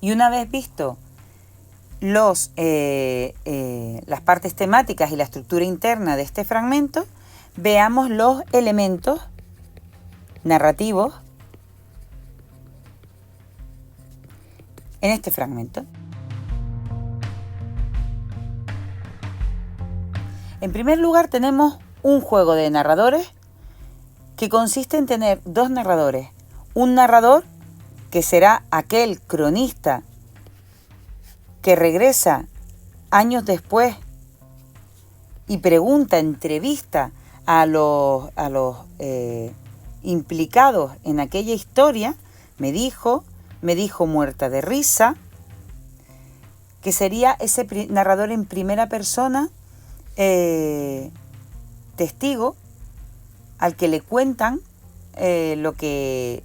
Y una vez visto las partes temáticas y la estructura interna de este fragmento, veamos los elementos narrativos en este fragmento. En primer lugar tenemos un juego de narradores que consiste en tener dos narradores. Un narrador que será aquel cronista que regresa años después y pregunta, entrevista a los implicados en aquella historia. Me dijo muerta de risa, que sería ese narrador en primera persona, testigo, al que le cuentan lo que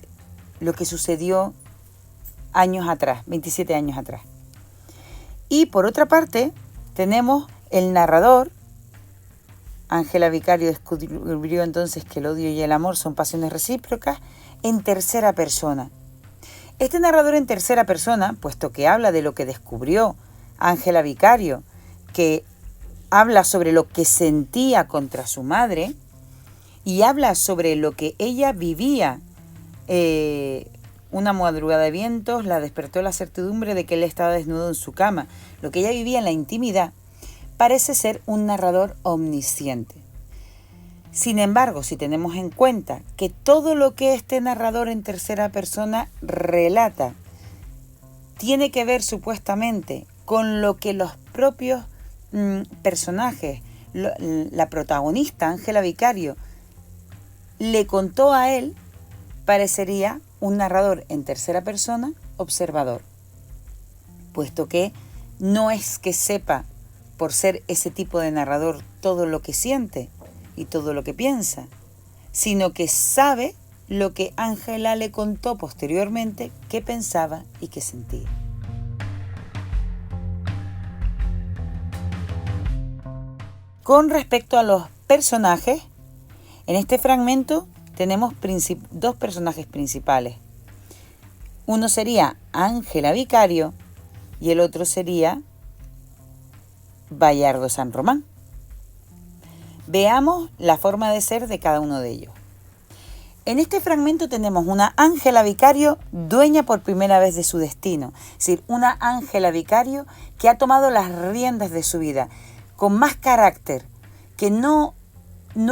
sucedió años atrás, 27 años atrás. Y por otra parte, tenemos el narrador. Ángela Vicario descubrió entonces que el odio y el amor son pasiones recíprocas, en tercera persona. Este narrador en tercera persona, puesto que habla de lo que descubrió Ángela Vicario, que habla sobre lo que sentía contra su madre y habla sobre lo que ella vivía. Una madrugada de vientos la despertó la certidumbre de que él estaba desnudo en su cama. Lo que ella vivía en la intimidad parece ser un narrador omnisciente. Sin embargo, si tenemos en cuenta que todo lo que este narrador en tercera persona relata tiene que ver supuestamente con lo que los propios personajes, la protagonista, Ángela Vicario, le contó a él, parecería un narrador en tercera persona observador, puesto que no es que sepa, por ser ese tipo de narrador, todo lo que siente y todo lo que piensa, sino que sabe lo que Ángela le contó posteriormente que pensaba y que sentía. Con respecto a los personajes, en este fragmento tenemos dos personajes principales. Uno sería Ángela Vicario y el otro sería Bayardo San Román. Veamos la forma de ser de cada uno de ellos. En este fragmento tenemos una Ángela Vicario dueña por primera vez de su destino, es decir, una Ángela Vicario que ha tomado las riendas de su vida, con más carácter, que no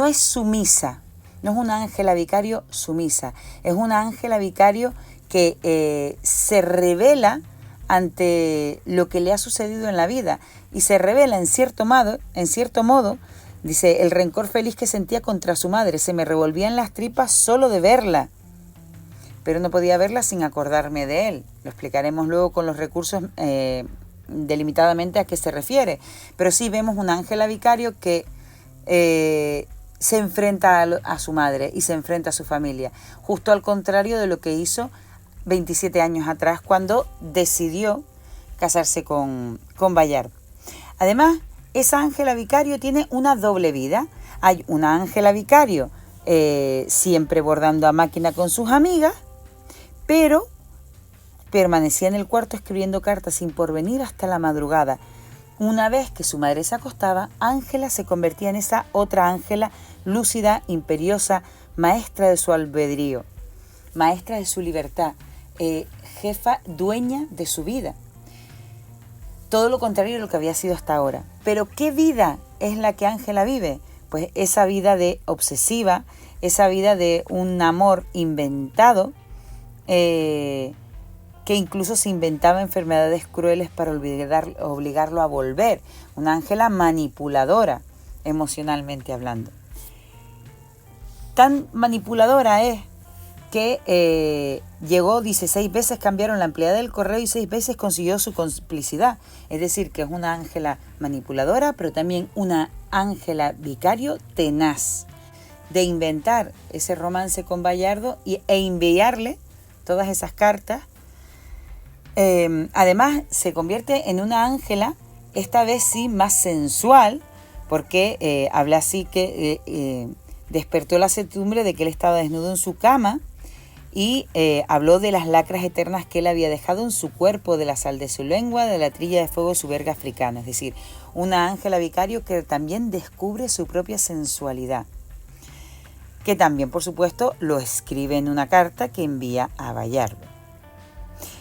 es sumisa. No es una Ángela Vicario sumisa, es una Ángela Vicario que se revela ante lo que le ha sucedido en la vida y se revela en cierto modo, dice, el rencor feliz que sentía contra su madre, se me revolvía en las tripas solo de verla, pero no podía verla sin acordarme de él. Lo explicaremos luego con los recursos delimitadamente a qué se refiere, pero sí vemos una Ángela Vicario que se enfrenta a su madre y se enfrenta a su familia, justo al contrario de lo que hizo 27 años atrás cuando decidió casarse con Bayardo. Además, esa Ángela Vicario tiene una doble vida. Hay una Ángela Vicario siempre bordando a máquina con sus amigas, pero permanecía en el cuarto escribiendo cartas sin porvenir hasta la madrugada. Una vez que su madre se acostaba, Ángela se convertía en esa otra Ángela lúcida, imperiosa, maestra de su albedrío, maestra de su libertad, jefa, dueña de su vida. Todo lo contrario de lo que había sido hasta ahora. Pero ¿qué vida es la que Ángela vive? Pues esa vida de obsesiva, esa vida de un amor inventado, que incluso se inventaba enfermedades crueles para obligarlo a volver. Una Ángela manipuladora, emocionalmente hablando. Tan manipuladora es que llegó, dice, 6 veces cambiaron la empleada del correo y 6 veces consiguió su complicidad. Es decir, que es una Ángela manipuladora, pero también una Ángela Vicario tenaz, de inventar ese romance con Bayardo e enviarle todas esas cartas. Además, se convierte en una Ángela, esta vez sí, más sensual, porque habla así que despertó la certidumbre de que él estaba desnudo en su cama y habló de las lacras eternas que él había dejado en su cuerpo, de la sal de su lengua, de la trilla de fuego de su verga africana. Es decir, una Ángela Vicario que también descubre su propia sensualidad, que también, por supuesto, lo escribe en una carta que envía a Bayardo.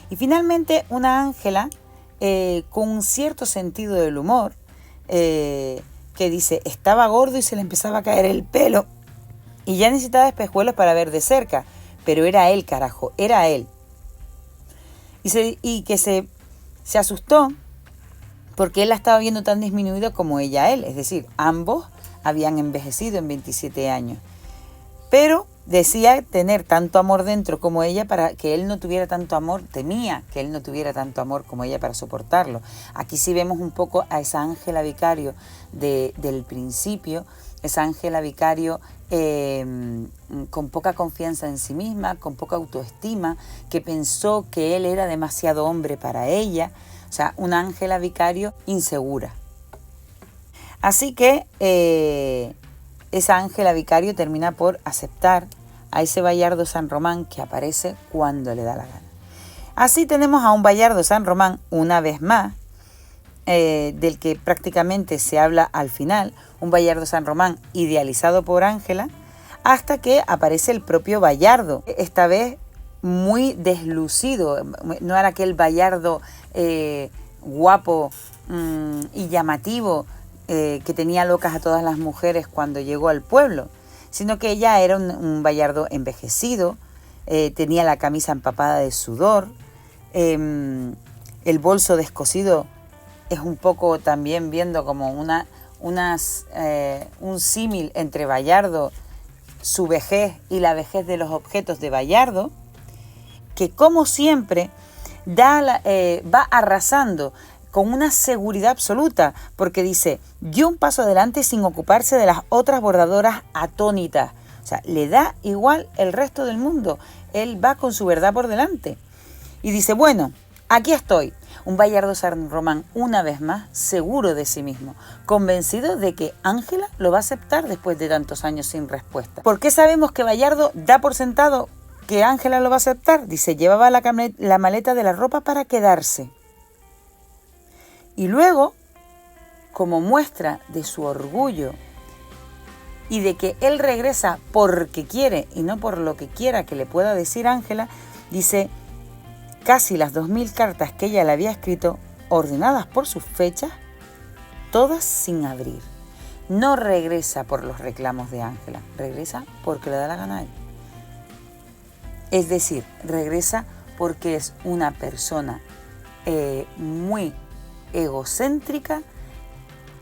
Y finalmente, una Ángela con un cierto sentido del humor, que dice, estaba gordo y se le empezaba a caer el pelo, y ya necesitaba espejuelos para ver de cerca, pero era él, carajo, era él. Y que se asustó porque él la estaba viendo tan disminuido como ella a él, es decir, ambos habían envejecido en 27 años. Pero decía tener tanto amor dentro como ella para que él no tuviera tanto amor, temía que él no tuviera tanto amor como ella para soportarlo. Aquí sí vemos un poco a esa Ángela Vicario del principio, esa Ángela Vicario con poca confianza en sí misma, con poca autoestima, que pensó que él era demasiado hombre para ella, o sea, una Ángela Vicario insegura. Así que esa Ángela Vicario termina por aceptar a ese Bayardo San Román que aparece cuando le da la gana. Así tenemos a un Bayardo San Román, una vez más, del que prácticamente se habla al final, un Bayardo San Román idealizado por Ángela, hasta que aparece el propio Bayardo, esta vez muy deslucido, no era aquel Bayardo guapo y llamativo que tenía locas a todas las mujeres cuando llegó al pueblo, sino que ella era un Bayardo envejecido, tenía la camisa empapada de sudor, el bolso descosido es un poco también viendo como un símil entre Bayardo, su vejez y la vejez de los objetos de Bayardo, que como siempre va arrasando con una seguridad absoluta, porque dice, dio un paso adelante sin ocuparse de las otras bordadoras atónitas. O sea, le da igual el resto del mundo, él va con su verdad por delante. Y dice, bueno, aquí estoy, un Bayardo San Román una vez más seguro de sí mismo, convencido de que Ángela lo va a aceptar después de tantos años sin respuesta. ¿Por qué sabemos que Bayardo da por sentado que Ángela lo va a aceptar? Dice, llevaba la maleta de la ropa para quedarse. Y luego, como muestra de su orgullo y de que él regresa porque quiere y no por lo que quiera que le pueda decir Ángela, dice, casi las 2000 cartas que ella le había escrito, ordenadas por sus fechas, todas sin abrir. No regresa por los reclamos de Ángela, regresa porque le da la gana a él. Es decir, regresa porque es una persona muy egocéntrica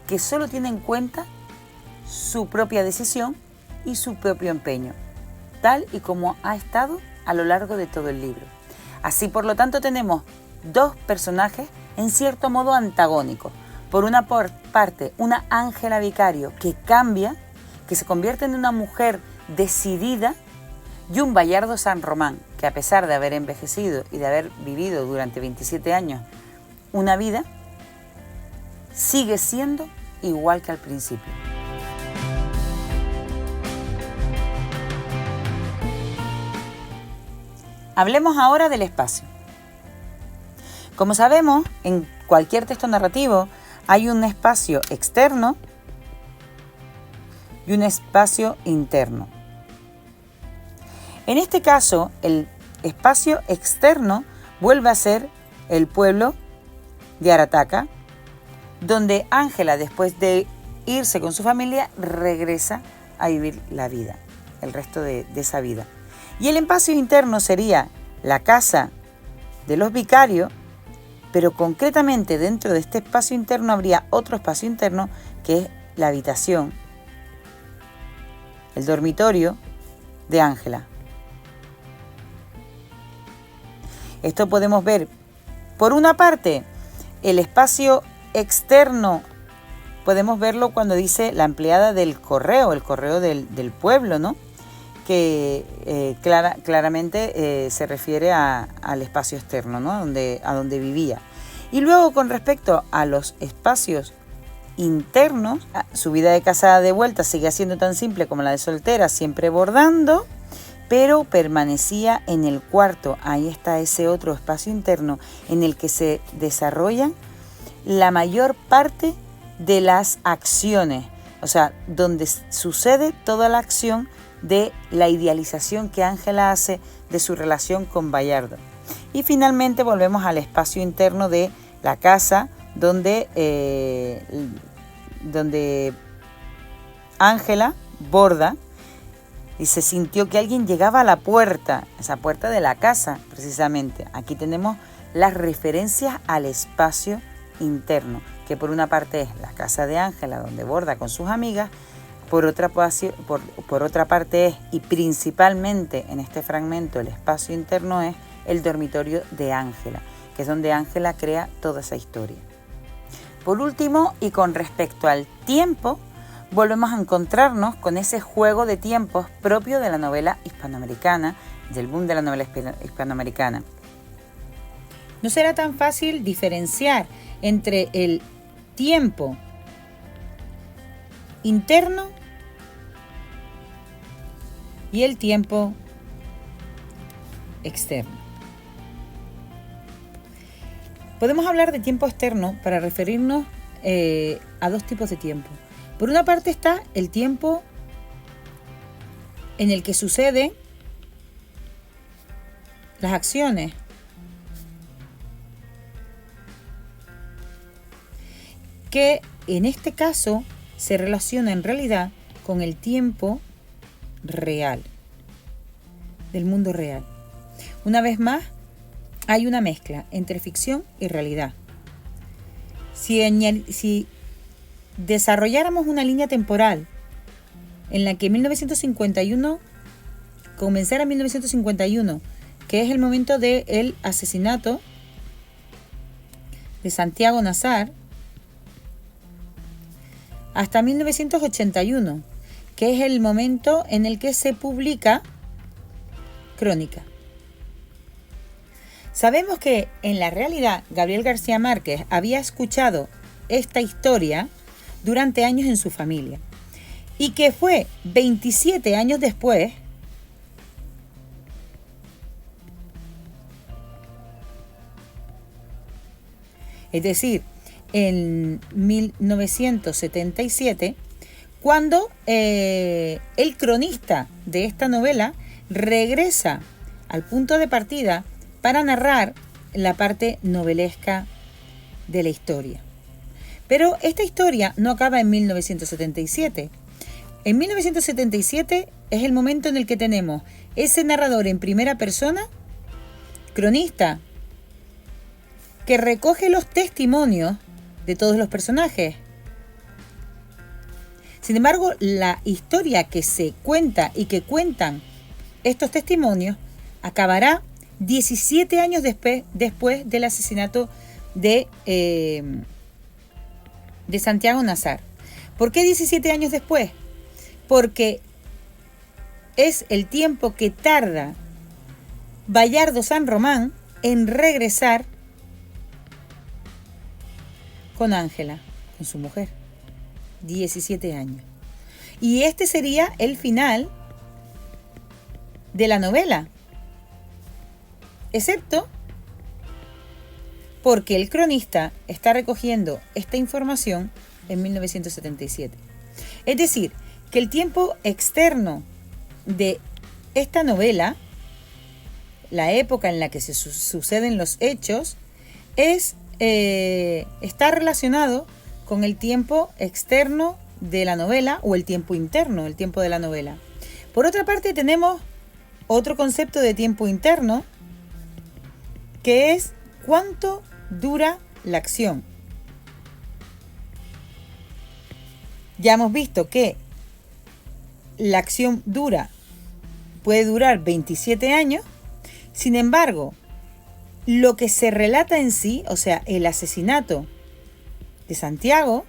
que solo tiene en cuenta su propia decisión y su propio empeño, tal y como ha estado a lo largo de todo el libro. Así, por lo tanto, tenemos dos personajes en cierto modo antagónicos. Por una parte, una Ángela Vicario que cambia, que se convierte en una mujer decidida, y un Bayardo San Román que, a pesar de haber envejecido y de haber vivido durante 27 años una vida, sigue siendo igual que al principio. Hablemos ahora del espacio. Como sabemos, en cualquier texto narrativo hay un espacio externo y un espacio interno. En este caso, el espacio externo vuelve a ser el pueblo de Arataca, donde Ángela, después de irse con su familia, regresa a vivir la vida, el resto de esa vida. Y el espacio interno sería la casa de los vicarios, pero concretamente dentro de este espacio interno habría otro espacio interno que es la habitación, el dormitorio de Ángela. Esto podemos ver, por una parte, el espacio externo, podemos verlo cuando dice la empleada del correo, el correo del pueblo, ¿no? Que claramente se refiere al espacio externo, ¿no? A donde vivía. Y luego, con respecto a los espacios internos, su vida de casada de vuelta sigue siendo tan simple como la de soltera, siempre bordando, pero permanecía en el cuarto. Ahí está ese otro espacio interno en el que se desarrollan la mayor parte de las acciones, o sea, donde sucede toda la acción de la idealización que Ángela hace de su relación con Bayardo. Y finalmente volvemos al espacio interno de la casa donde Ángela borda y se sintió que alguien llegaba a la puerta, esa puerta de la casa precisamente. Aquí tenemos las referencias al espacio interno, que por una parte es la casa de Ángela donde borda con sus amigas, por otra parte es, y principalmente en este fragmento el espacio interno es el dormitorio de Ángela, que es donde Ángela crea toda esa historia. Por último, y con respecto al tiempo, volvemos a encontrarnos con ese juego de tiempos propio de la novela hispanoamericana, del boom de la novela hispanoamericana. No será tan fácil diferenciar entre el tiempo interno y el tiempo externo. Podemos hablar de tiempo externo para referirnos a dos tipos de tiempo. Por una parte está el tiempo en el que suceden las acciones, que en este caso se relaciona en realidad con el tiempo real, del mundo real. Una vez más, hay una mezcla entre ficción y realidad. Si desarrolláramos una línea temporal en la que 1951 comenzara 1951, que es el momento del asesinato de Santiago Nazar, hasta 1981, que es el momento en el que se publica Crónica. Sabemos que en la realidad Gabriel García Márquez había escuchado esta historia durante años en su familia y que fue 27 años después es decir, en 1977, cuando el cronista de esta novela regresa al punto de partida para narrar la parte novelesca de la historia. Pero esta historia no acaba en 1977. En 1977 es el momento en el que tenemos ese narrador en primera persona, cronista, que recoge los testimonios de todos los personajes. Sin embargo, la historia que se cuenta y que cuentan estos testimonios acabará 17 años después del asesinato de Santiago Nazar. ¿Por qué 17 años después? Porque es el tiempo que tarda Bayardo San Román en regresar con Ángela, con su mujer. 17 años. Y este sería el final de la novela, excepto porque el cronista está recogiendo esta información en 1977. Es decir, que el tiempo externo de esta novela, la época en la que se suceden los hechos, está relacionado con el tiempo externo de la novela o el tiempo interno, el tiempo de la novela. Por otra parte, tenemos otro concepto de tiempo interno, que es cuánto dura la acción. Ya hemos visto que la acción puede durar 27 años, sin embargo, lo que se relata en sí, o sea, el asesinato de Santiago,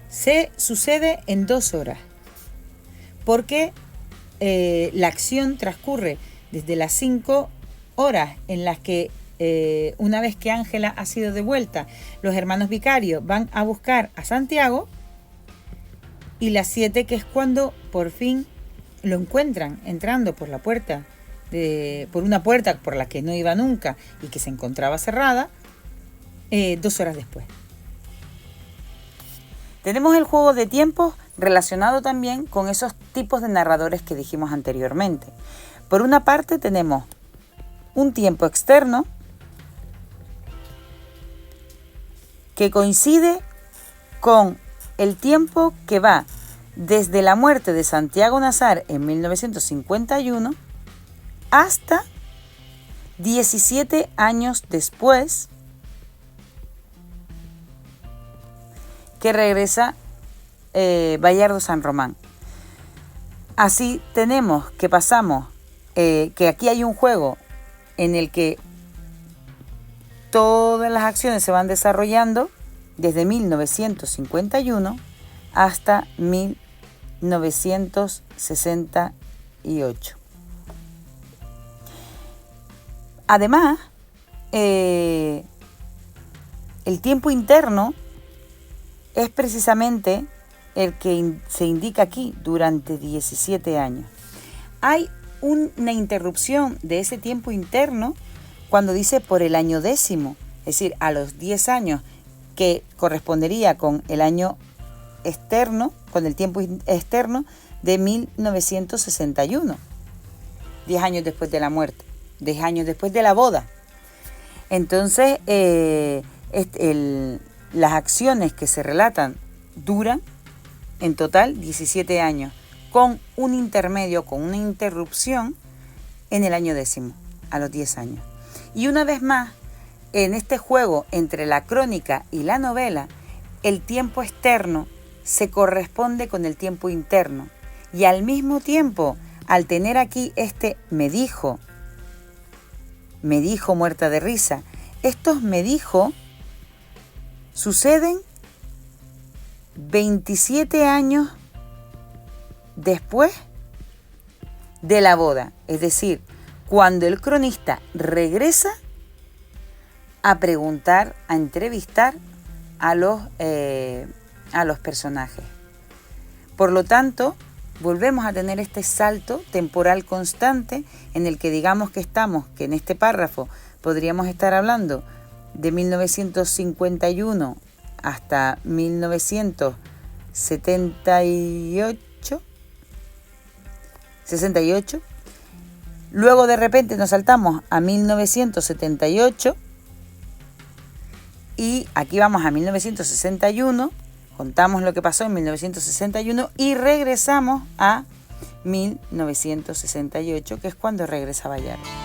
se sucede en 2 horas, porque la acción transcurre desde las 5 horas en las que una vez que Ángela ha sido devuelta, los hermanos vicarios van a buscar a Santiago, y las 7, que es cuando por fin lo encuentran entrando por la puerta, por una puerta por la que no iba nunca y que se encontraba cerrada, 2 horas después. Tenemos el juego de tiempos relacionado también con esos tipos de narradores que dijimos anteriormente. Por una parte tenemos un tiempo externo que coincide con el tiempo que va desde la muerte de Santiago Nazar en 1951 hasta 17 años después, que regresa Bayardo San Román. Así tenemos que pasamos, que aquí hay un juego en el que todas las acciones se van desarrollando desde 1951 hasta 1968. Además, el tiempo interno es precisamente el que se indica aquí durante 17 años. Hay una interrupción de ese tiempo interno cuando dice por el año 10º, es decir, a los 10 años, que correspondería con el año externo, con el tiempo externo de 1961, 10 años después de la muerte, 10 años después de la boda. Entonces, las acciones que se relatan duran en total 17 años, con un intermedio, con una interrupción en el año 10º, a los 10 años. Y una vez más, en este juego entre la crónica y la novela, el tiempo externo se corresponde con el tiempo interno. Y al mismo tiempo, al tener aquí me dijo muerta de risa, estos me dijo suceden 27 años después de la boda, es decir, cuando el cronista regresa a preguntar, a entrevistar a los personajes. Por lo tanto, volvemos a tener este salto temporal constante en el que digamos que en este párrafo podríamos estar hablando de 1951 hasta 1968. Luego de repente nos saltamos a 1978 y aquí vamos a 1961, contamos lo que pasó en 1961 y regresamos a 1968, que es cuando regresa Bayardo.